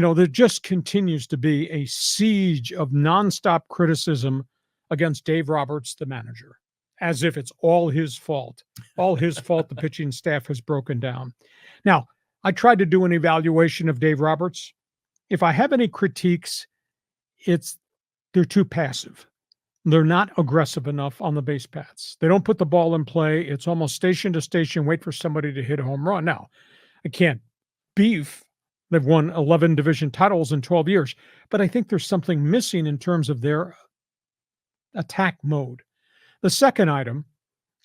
There just continues to be a siege of nonstop criticism against Dave Roberts, the manager, as if it's all his fault. All his fault the pitching staff has broken down. Now, I tried to do an evaluation of Dave Roberts. If I have any critiques, they're too passive. They're not aggressive enough on the base paths. They don't put the ball in play. It's almost station to station, wait for somebody to hit a home run. Now, I can't beef. They've won 11 division titles in 12 years, but I think there's something missing in terms of their attack mode. The second item,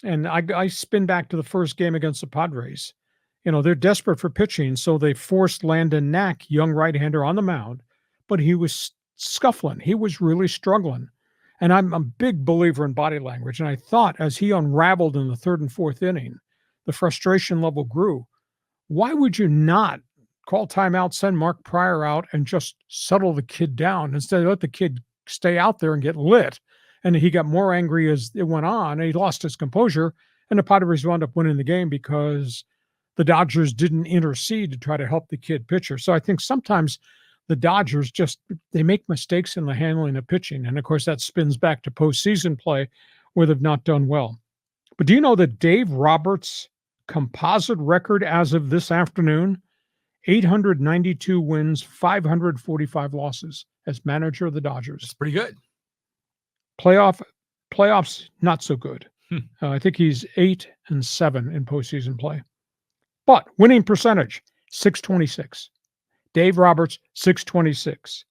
and I spin back to the first game against the Padres. They're desperate for pitching, so they forced Landon Knack, young right-hander, on the mound, but he was scuffling. He was really struggling. And I'm a big believer in body language. And I thought as he unraveled in the third and fourth inning, the frustration level grew. Why would you not call timeout, send Mark Pryor out, and just settle the kid down instead of let the kid stay out there and get lit? And he got more angry as it went on, and he lost his composure. And the Padres wound up winning the game because the Dodgers didn't intercede to try to help the kid pitcher. So I think sometimes the Dodgers they make mistakes in the handling of pitching. And of course, that spins back to postseason play where they've not done well. But do you know that Dave Roberts' composite record as of this afternoon, 892 wins, 545 losses as manager of the Dodgers? That's pretty good. Playoffs, not so good. I think he's 8-7 in postseason play. But winning percentage, 626. Dave Roberts, 626.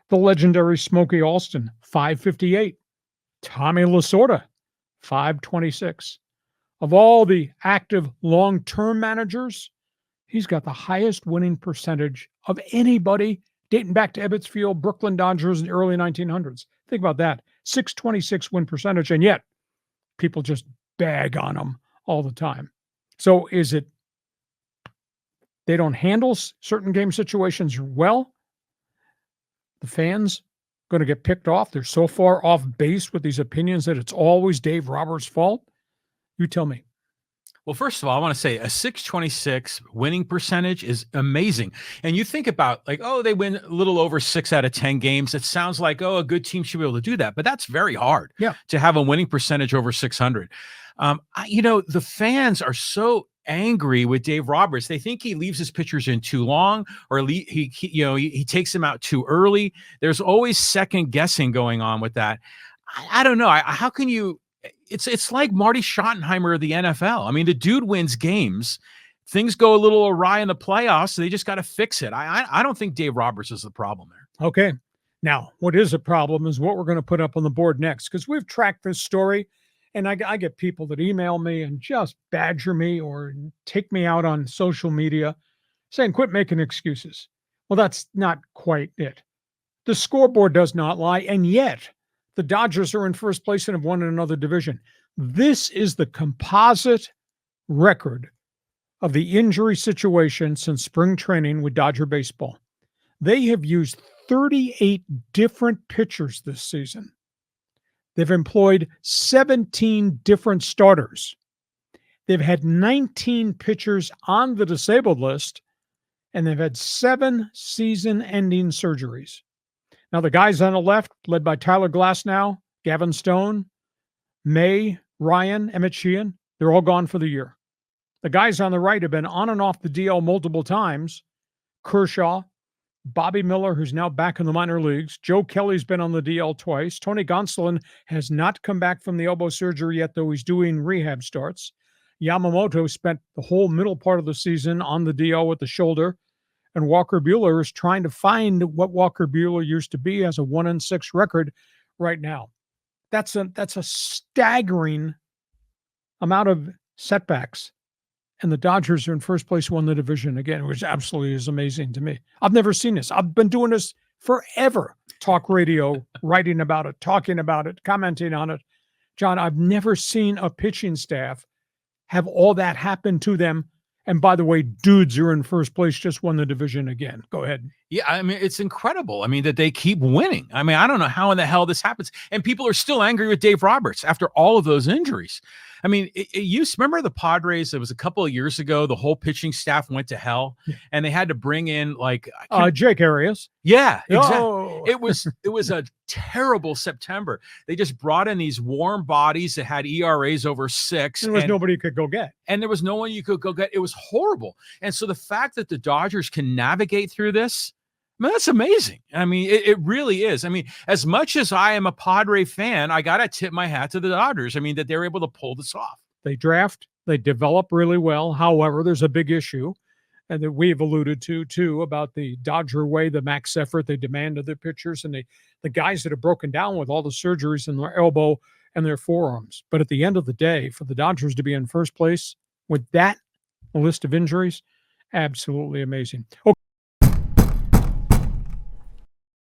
The legendary Smokey Alston, 558. Tommy Lasorda, 526. Of all the active long-term managers, he's got the highest winning percentage of anybody dating back to Ebbets Field, Brooklyn Dodgers in the early 1900s. Think about that. 626 win percentage, and yet people just bag on him all the time. So is it they don't handle certain game situations well? The fans going to get picked off? They're so far off base with these opinions that it's always Dave Roberts' fault? You tell me. Well, first of all, I want to say a 626 winning percentage is amazing. And you think about they win a little over 6 out of 10 games. It sounds like, a good team should be able to do that. But that's very hard to have a winning percentage over 600. The fans are so angry with Dave Roberts. They think he leaves his pitchers in too long, or he takes them out too early. There's always second guessing going on with that. I don't know. How can you? It's like Marty Schottenheimer of the NFL. I mean, the dude wins games. Things go a little awry in the playoffs, so they just got to fix it. I don't think Dave Roberts is the problem there. Okay. Now, what is a problem is what we're going to put up on the board next, because we've tracked this story, and I get people that email me and just badger me or take me out on social media saying, quit making excuses. Well, that's not quite it. The scoreboard does not lie, and yet the Dodgers are in first place and have won in another division. This is the composite record of the injury situation since spring training with Dodger baseball. They have used 38 different pitchers this season. They've employed 17 different starters. They've had 19 pitchers on the disabled list, and they've had 7 season-ending surgeries. Now, the guys on the left, led by Tyler Glasnow, Gavin Stone, May, Ryan, Emmett Sheehan, they're all gone for the year. The guys on the right have been on and off the DL multiple times. Kershaw, Bobby Miller, who's now back in the minor leagues. Joe Kelly's been on the DL twice. Tony Gonsolin has not come back from the elbow surgery yet, though he's doing rehab starts. Yamamoto spent the whole middle part of the season on the DL with the shoulder. And Walker Buehler is trying to find what Walker Buehler used to be as a 1-6 record right now. That's a staggering amount of setbacks. And the Dodgers are in first place, won the division again, which absolutely is amazing to me. I've never seen this. I've been doing this forever. Talk radio, writing about it, talking about it, commenting on it. John, I've never seen a pitching staff have all that happen to them. And by the way, dudes are in first place, just won the division again. Go ahead. Yeah, I mean, it's incredible. I mean, that they keep winning. I mean, I don't know how in the hell this happens. And people are still angry with Dave Roberts after all of those injuries. I mean, it used remember the Padres, it was a couple of years ago, the whole pitching staff went to hell Yeah. and they had to bring in like I can't Jake Arias. yeah, exactly. Oh, It was a terrible September. They just brought in these warm bodies that had ERAs over 6 there was nobody you could go get. and there was no one you could go get. It was horrible. And so the fact that the Dodgers can navigate through this, I mean, that's amazing. I mean, it really is. I mean, as much as I am a Padre fan, I got to tip my hat to the Dodgers. I mean, that they're able to pull this off. They draft, they develop really well. However, there's a big issue, and that we've alluded to too, about the Dodger way, the max effort they demand of their pitchers, and the guys that have broken down with all the surgeries in their elbow and their forearms. But at the end of the day, for the Dodgers to be in first place with that list of injuries, absolutely amazing. Okay.